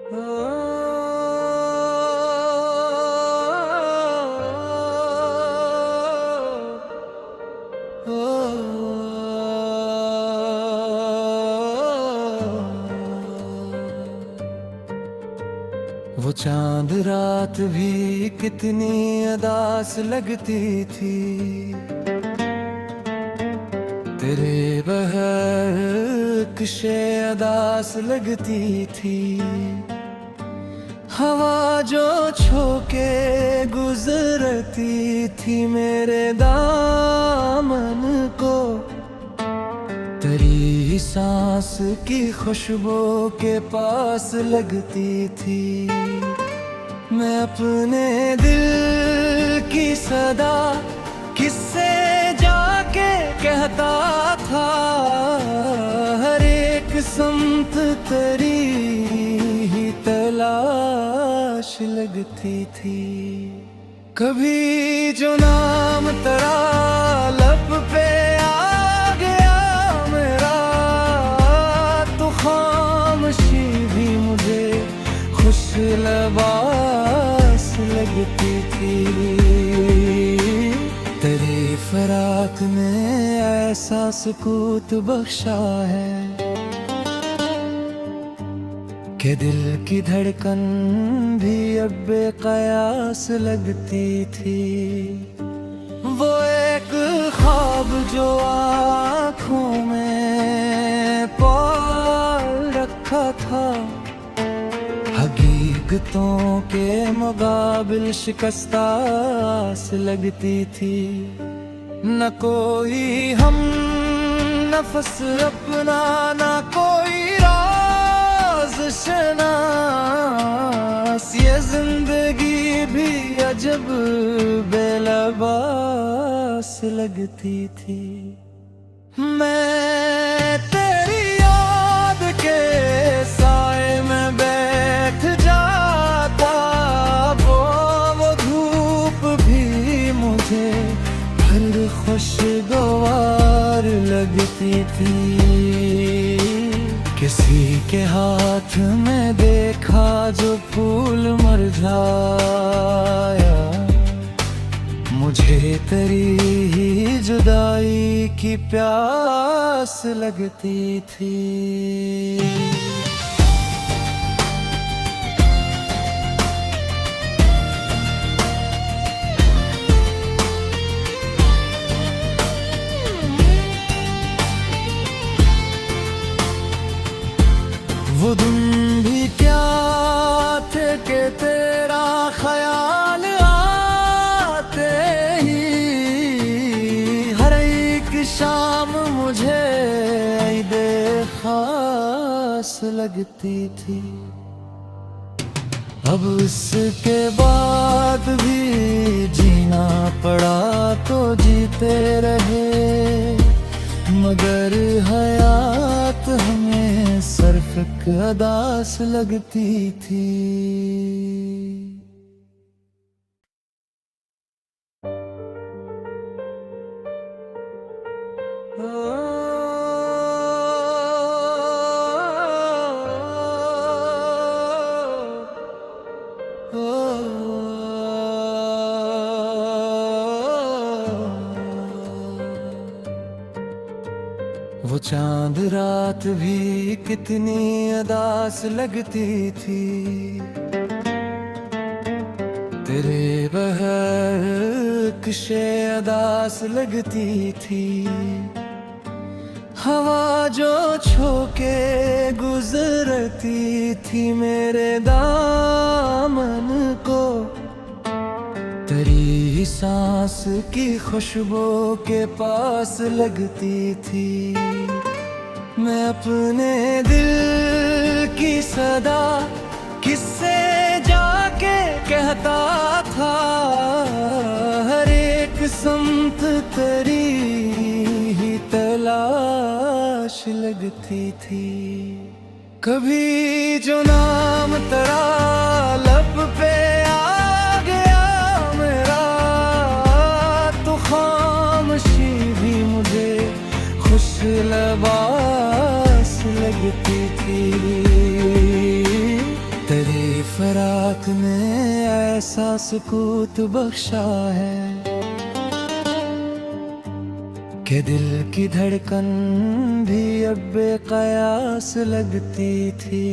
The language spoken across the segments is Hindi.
वो चांद रात भी कितनी अदास लगती थी, तेरे बगैर किसे अदास लगती थी। हवा जो छोके गुजरती थी मेरे दामन को, तेरी सांस की खुशबू के पास लगती थी। मैं अपने दिल की सदा किससे जाके कहता था, हर एक समत तेरी ही तलाश लगती थी। कभी जो नाम तेरा लब पे आ गया मेरा, तो खामोशी भी मुझे खुश लबास लगती थी। तेरी फराक ने ऐसा सुकूत बख्शा है कि दिल की धड़कन भी अब बेकयास लगती थी। वो एक ख्वाब जो आँखों में पाल रखा था, हकीकतों के मुकाबिल शिकस्तास लगती थी। न कोई हम नफस अपना, न कोई शनास, ये जिंदगी भी अजब बेलबास लगती थी। मैं तेरी याद के साए में बैठ जाता, वो धूप भी मुझे भर खुशगवार लगती थी। किसी के हाथ में देखा जो फूल मुरझाया, मुझे तेरी ही जुदाई की प्यास लगती थी। वो दिन भी क्या थे कि तेरा ख्याल आते ही हर एक शाम मुझे ईदे खास लगती थी। अब उसके बाद भी जीना पड़ा तो जीते रहे, मगर हयात हमें सिर्फ अदास लगती थी। वो चांद रात भी कितनी अदास लगती थी, तेरे बगैर किसे अदास लगती थी। हवा जो छोके गुजरती थी मेरे दामन को, तेरी सांस की खुशबू के पास लगती थी। मैं अपने दिल की सदा किससे जाके कहता था, हर एक समत तेरी ही तलाश लगती थी। कभी जो नाम तेरा लब पे आ गया मेरा, तो खामोशी भी मुझे खुश लबास लगती थी। फराक ने ऐसा सुकूत बख्शा है कि दिल की धड़कन भी अब बेकयास लगती थी।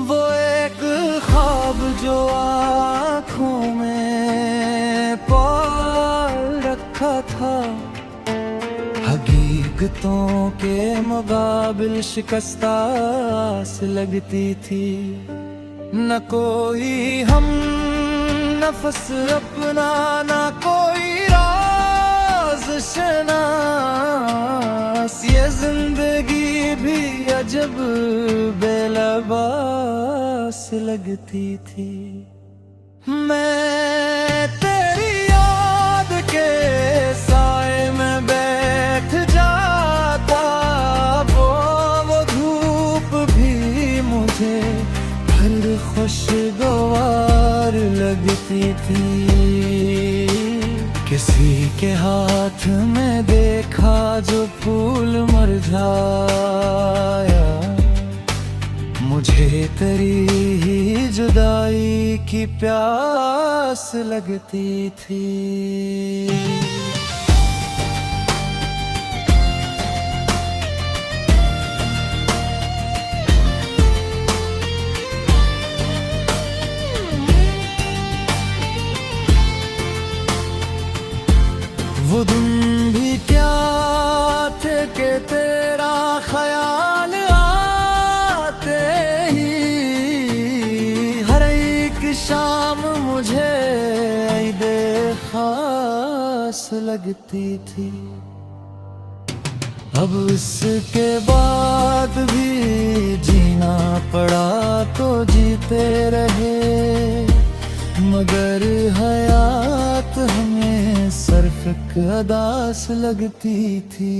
वो एक ख्वाब जो आँखों में पाल रखा था, हकीकतों के मुकाबिल शिकस्तास लगती थी। न कोई हम नफस अपना, न कोई राज शनास, ये जिंदगी भी अजब बेलबास लगती थी। मैं तेरी याद के साए में बैठ जाता, वो धूप भी मुझे हर खुशगवार लगती थी। किसी के हाथ में देखा जो फूल मुरझाया, मुझे तेरी ही जुदाई की प्यास लगती थी। वो दिन भी क्या थे कि तेरा ख्याल आते ही हर एक शाम मुझे ईद खास लगती थी। अब इसके बाद भी जीना पड़ा तो जीते रहे, मगर हयात हमें सिर्फ अदास लगती थी।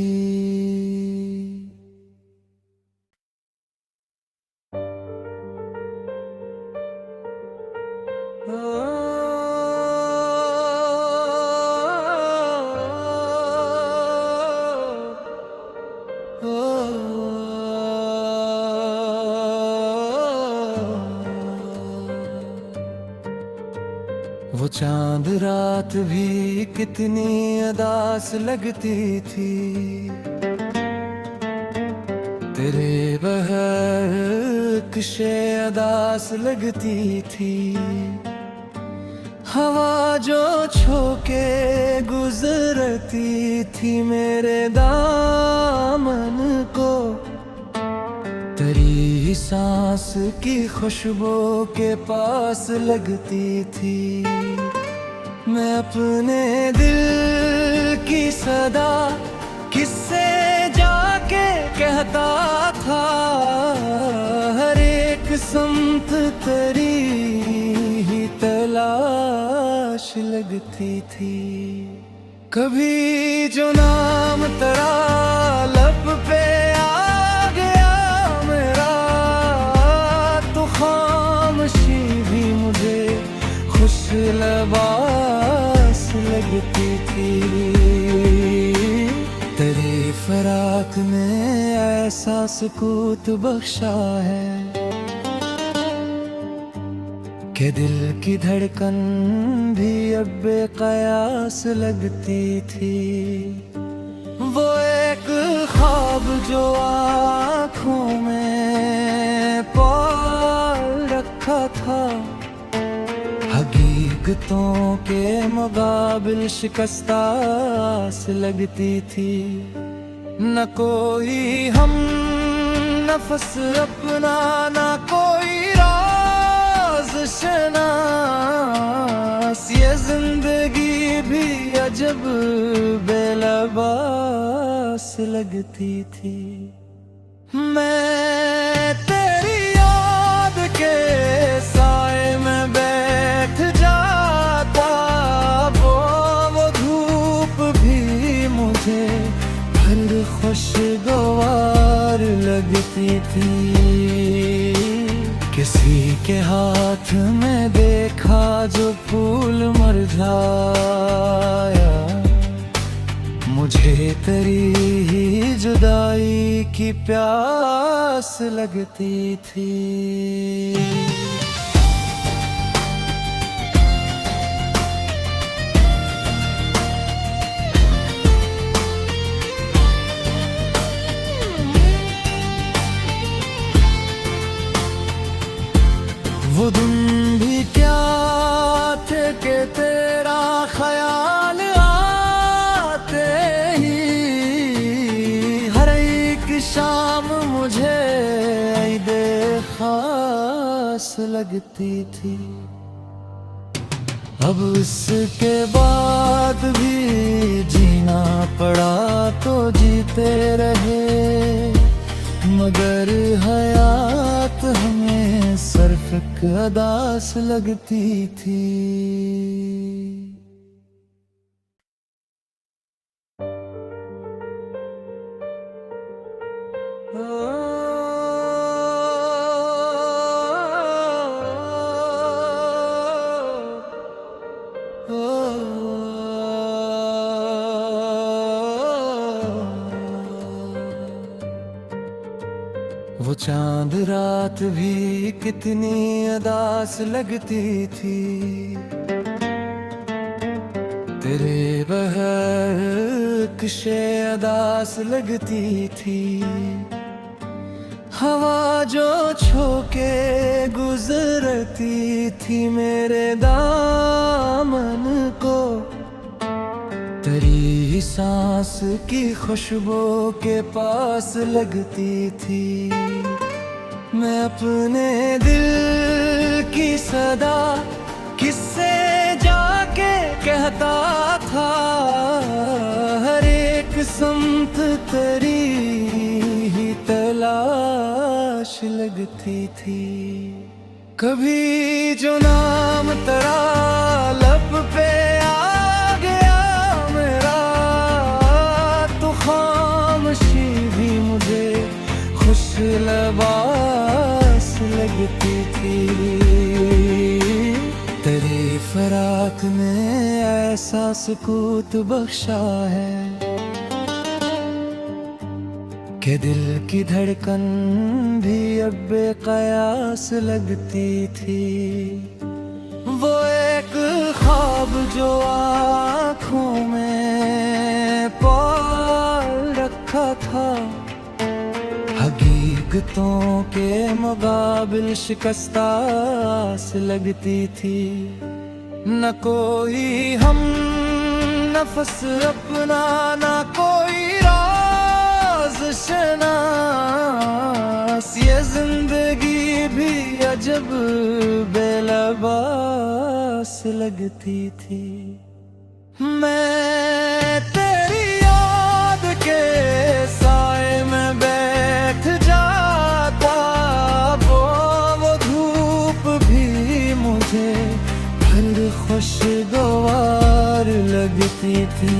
वो चांद रात भी कितनी अदास लगती थी, तेरे बगैर किसे अदास लगती थी। हवा जो छोके गुजरती थी मेरे दामन को, तेरी सांस की खुशबू के पास लगती थी। मैं अपने दिल की सदा किससे जाके कहता था, हर एक समत तेरी ही तलाश लगती थी। कभी जो नाम तेरा लब पे आ गया मेरा, तो खामोशी भी मुझे खुश लबास लगती थी। तेरी फराक ने ऐसा सुकूत बख्शा है कि दिल की धड़कन भी अब बेकयास लगती थी। वो एक ख्वाब जो आँखों में पाल रखा था, हकीकतों के मुकाबिल शिकस्तास लगती थी। न कोई हम नफस अपना, न कोई राज शनास, ये जिंदगी भी अजब बेलबास लगती थी। मैं तेरी याद के साए में बैठ जाता, वो धूप भी मुझे हर खुशगवार लगती थी। किसी के हाथ में देखा जो फूल मुरझाया, मुझे तेरी ही जुदाई की प्यास लगती थी। शाम मुझे ईद खास लगती थी। अब इसके बाद भी जीना पड़ा तो जीते रहे, मगर हयात हमें सिर्फ अदास लगती थी। वो चांद रात भी कितनी अदास लगती थी, तेरे बगैर किसे अदास लगती थी। हवा जो छोके गुजरती थी मेरे दामन को, तेरी सांस की खुशबू के पास लगती थी। मैं अपने दिल की सदा किससे जाके कहता था, हर एक समत तेरी ही तलाश लगती थी। कभी जो नाम तेरा लब पे आ गया मेरा, तो खामोशी भी मुझे खुश लबास लगती थी। तेरी फराक ने ऐसा सुकूत बख्शा है कि दिल की धड़कन भी अब बेकयास लगती थी। वो एक ख्वाब जो आँखों में पाल रखा था, हकीकतों के मुकाबिल शिकस्तास लगती थी। न कोई हम नफस अपना, न कोई शनास, ये जिंदगी भी अजब बेलबास लगती थी। मैं तेरी याद के साए में बैठ जाता, वो धूप भी मुझे भर खुशगवार लगती थी।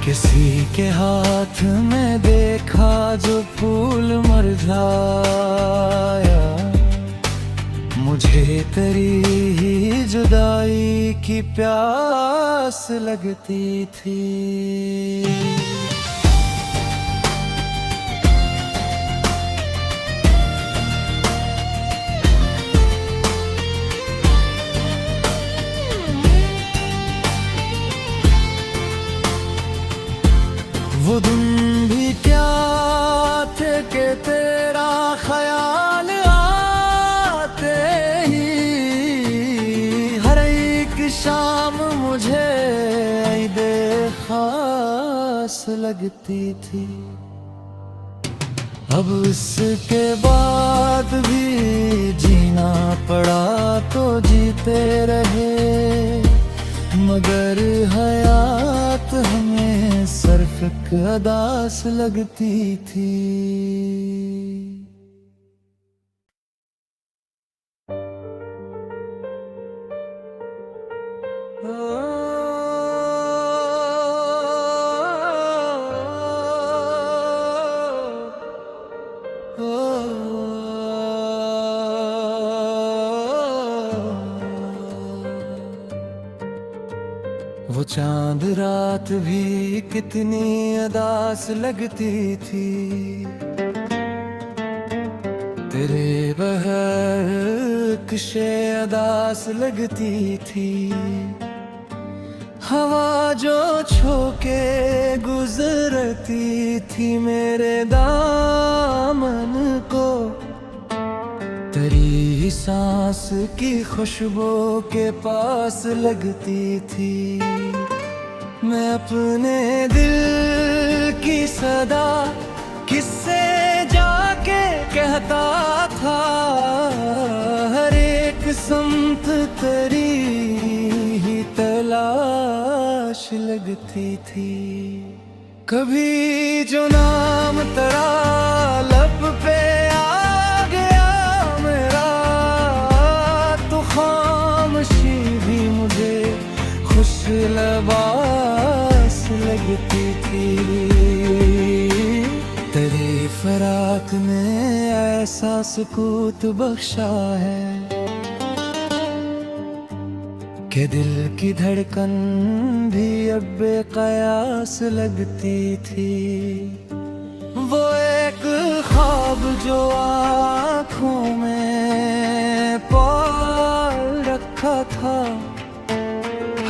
किसी के हाथ में देखा जो फूल मुरझाया, मुझे तेरी ही जुदाई की प्यास लगती थी। वो दिन भी क्या थे कि तेरा ख्याल आते ही हर एक शाम मुझे ईद खास लगती थी। अब इसके बाद भी जीना पड़ा तो जीते रहे, मगर हयात हमें सिर्फ अदास लगती थी। वो चांद रात भी कितनी अदास लगती थी, तेरे बगैर किसे अदास लगती थी। हवा जो छोके गुजरती थी मेरे दामन को, तेरी सांस की खुशबू के पास लगती थी। मैं अपने दिल की सदा लगती थी। कभी जो नाम तेरा लब पे आ गया मेरा, तो खामोशी भी मुझे खुश लबास लगती थी। तेरी फराक ने ऐसा सुकूत बख्शा है कि दिल की धड़कन भी अब बेकयास लगती थी। वो एक ख्वाब जो आँखों में पाल रखा था,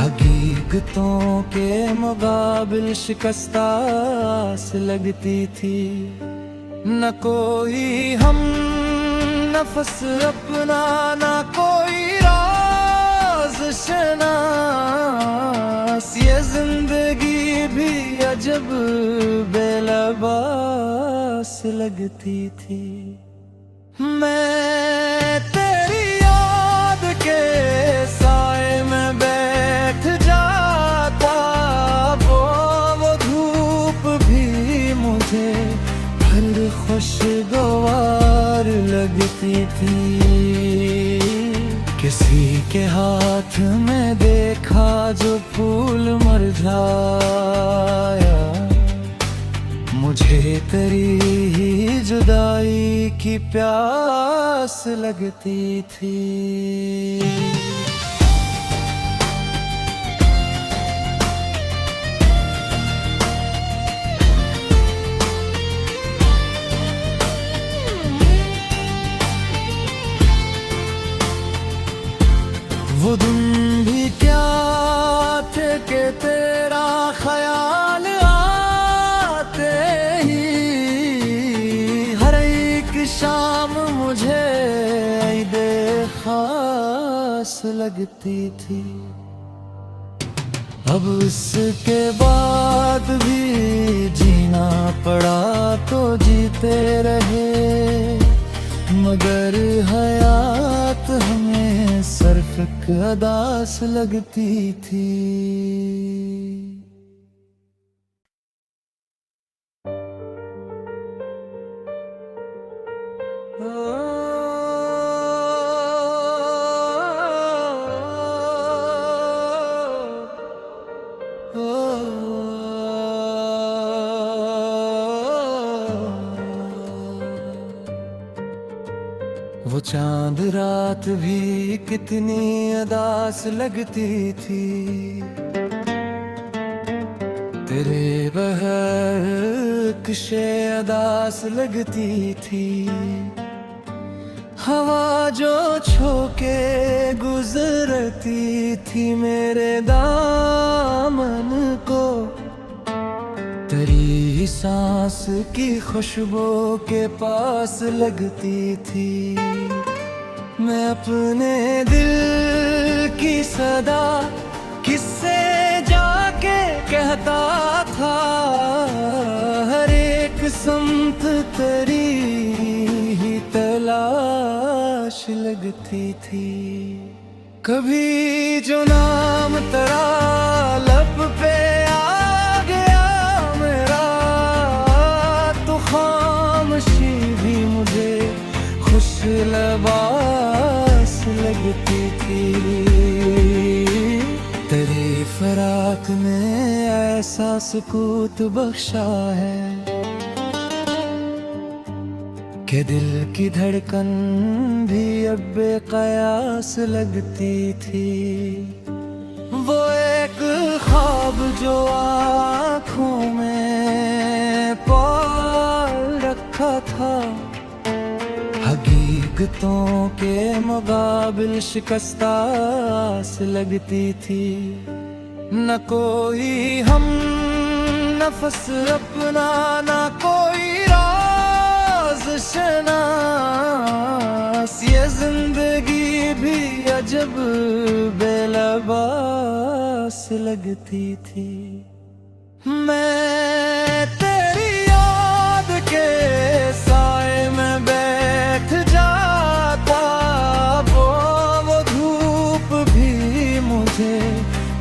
हकीकतों के मुकाबिल शिकस्तास लगती थी। न कोई हम नफस अपना, न कोई शनास, ये जिंदगी भी अजब बेलबास लगती थी। मैं तेरी याद के साए में बैठ जाता, वो धूप भी मुझे भर खुशगवार लगती थी। किसी के हाथ में देखा जो फूल मुरझाया, मुझे तेरी ही जुदाई की प्यास लगती थी। वो दिन भी क्या थे कि तेरा ख्याल आते ही हर एक शाम मुझे ईद खास लगती थी। अब उसके बाद भी जीना पड़ा तो जीते रहे, मगर हयात हमें सिर्फ अदास लगती थी। वो चांद रात भी कितनी अदास लगती थी, तेरे बहकशे अदास लगती थी। हवा जो छोके गुजरती थी मेरे दामन को, तेरी सांस की खुशबू के पास लगती थी। मैं अपने दिल की सदा किससे जाके कहता था, हर एक समत तेरी ही तलाश लगती थी। कभी जो नाम तेरा लब पे आ गया मेरा, तो खामोशी भी मुझे खुश लबास लगती थी। तेरी फराक ने ऐसा सुकूत बख्शा है कि दिल की धड़कन भी अब बेकयास लगती थी। वो एक ख्वाब जो आँखों में पाल रखा था, हकीकतों के मुकाबिल शिकस्तास लगती थी। न कोई हम नफस अपना, न कोई शनास, ये जिंदगी भी अजब बेलबास लगती थी। मैं तेरी याद के साए में बैठ जाता, वो धूप भी मुझे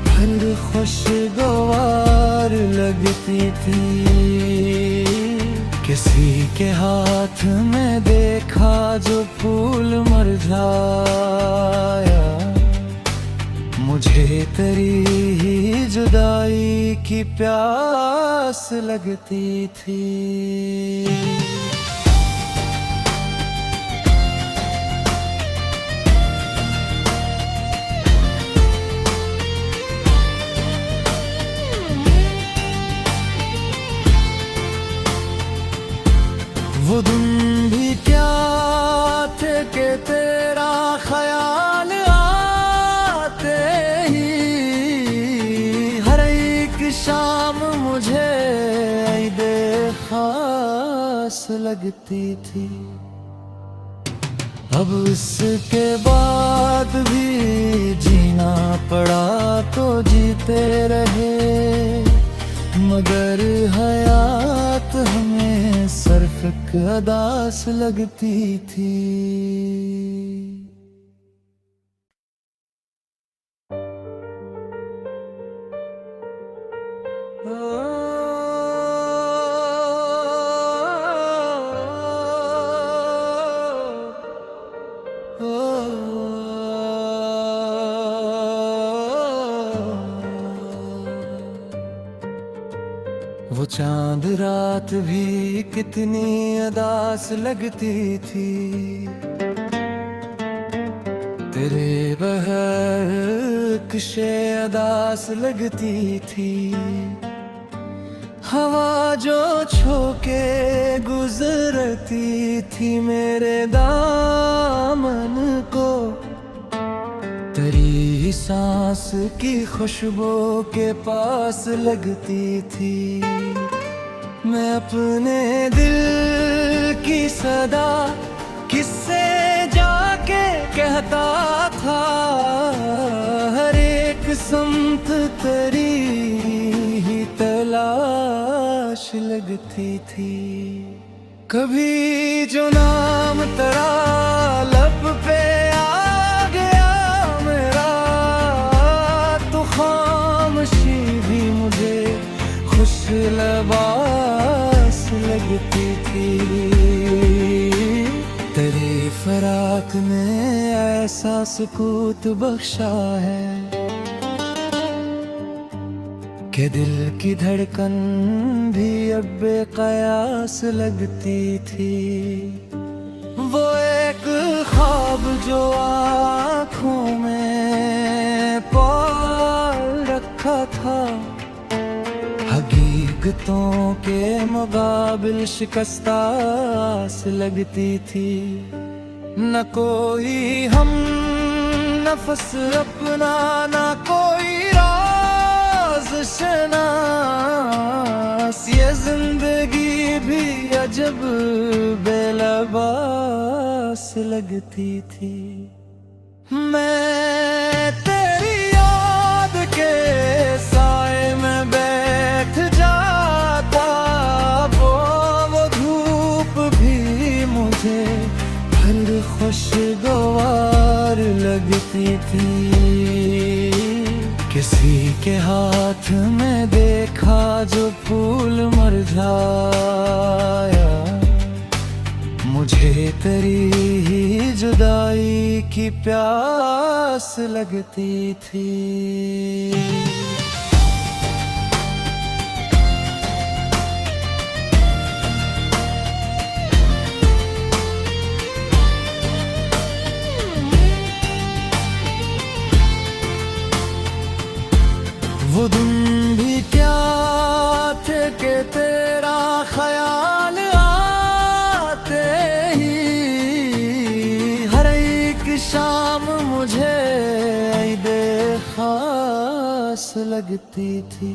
भर खुशगवार थी। किसी के हाथ में देखा जो फूल मुरझाया, मुझे तेरी ही जुदाई की प्यास लगती थी। वो दिन भी क्या थे कि तेरा ख्याल आते ही हर एक शाम मुझे ईदे खास लगती थी। अब इसके बाद भी जीना पड़ा तो जीते रहे, मगर हयात हमें सिर्फ अदास लगती थी। वो चांद रात भी कितनी अदास लगती थी, तेरे बगैर कशे अदास लगती थी। हवा जो छोके गुजरती थी मेरे दामन को, तेरी सांस की खुशबू के पास लगती थी। मैं अपने दिल की सदा किससे जाके कहता था, हर एक समत तेरी ही तलाश लगती थी। कभी जो नाम तेरा लब पे आ गया मेरा, तो खामोशी भी मुझे खुश लबास लगती थी। तेरे फराक ने ऐसा सुकूत बख्शा है कि दिल की धड़कन भी अब बेकयास लगती थी। वो एक ख्वाब जो आँखों में पाल रखा था, हकीकतों के मुकाबिल शिकस्तास लगती थी। न कोई हम नफस अपना, न कोई शनास, ये जिंदगी भी अजब बेलबास लगती थी। मैं तेरी याद के साए में बैठ जाता, वो धूप भी मुझे हर खुशगवार लगती थी। किसी के हाथ में देखा जो फूल मुरझाया, मुझे तेरी ही जुदाई की प्यास लगती थी। वो दिन भी क्या थे कि तेरा ख्याल आते ही हर एक शाम मुझे ईदे खास लगती थी।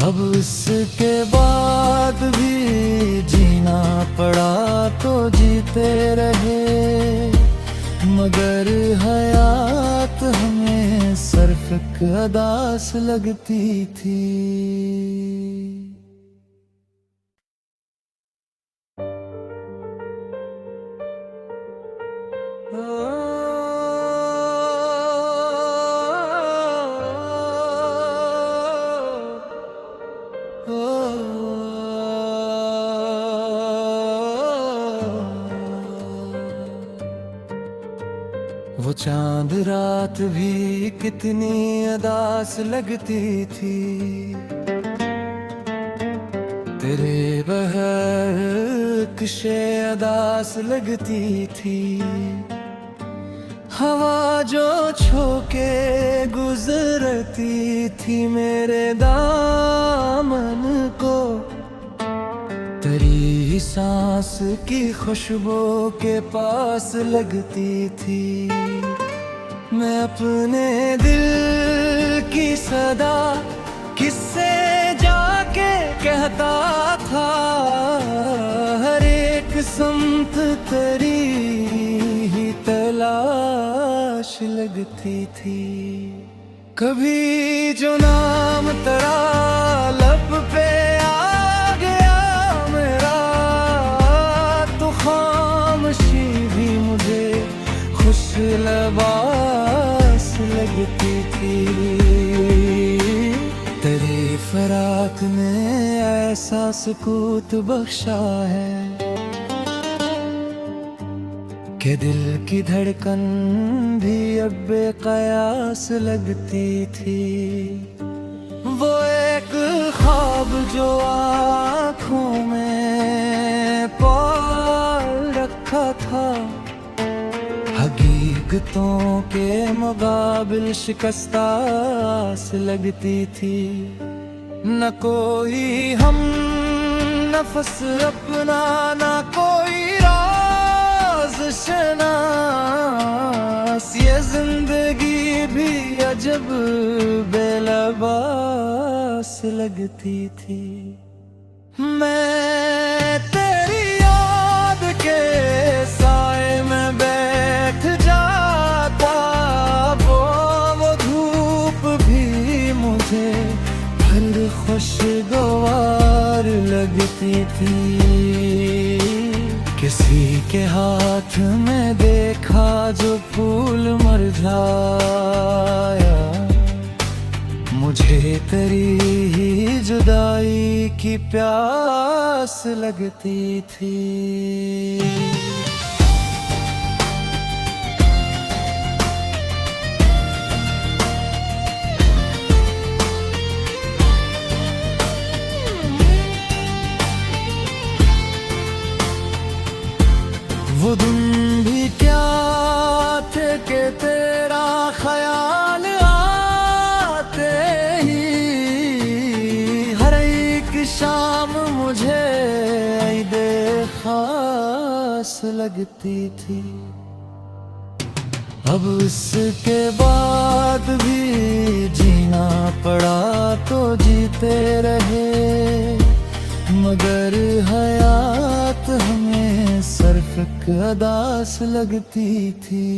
अब इसके बाद भी जीना पड़ा तो जीते रहे, मगर हयात हमें सिर्फ अदास लगती थी। वो चांद रात भी कितनी अदास लगती थी, तेरे बगैर किसे अदास लगती थी। हवा जो छोके गुजरती थी मेरे दामन को, तेरी सांस की खुशबू के पास लगती थी। मैं अपने दिल की सदा किससे जाके कहता था, हर एक समत तेरी ही तलाश लगती थी। कभी जो नाम तेरा लब पे आ गया मेरा, तो खामोशी भी मुझे खुश लबास लगती थी। तेरे फराक ने ऐसा सुकूत बख्शा है कि दिल की धड़कन भी अब बेकयास लगती थी। वो एक ख्वाब जो आँखों में पाल रखा था, हकीकतों के मुकाबिल शिकस्तास लगती थी। न कोई हम नफस अपना, न कोई शनास, ये जिंदगी भी अजब बेलबास लगती थी। मैं तेरी याद के साए में बैठ जाता, वो धूप भी मुझे भर खुशगवार लगती थी। किसी के हाथ में देखा जो फूल मुरझाया, मुझे तेरी ही जुदाई की प्यास लगती थी। वो दिन भी क्या थे कि तेरा ख्याल आते ही हर एक शाम मुझे ईद खास लगती थी। अब इसके बाद भी जीना पड़ा तो जीते रहे, मगर हयात हमें सिर्फ अदास लगती थी।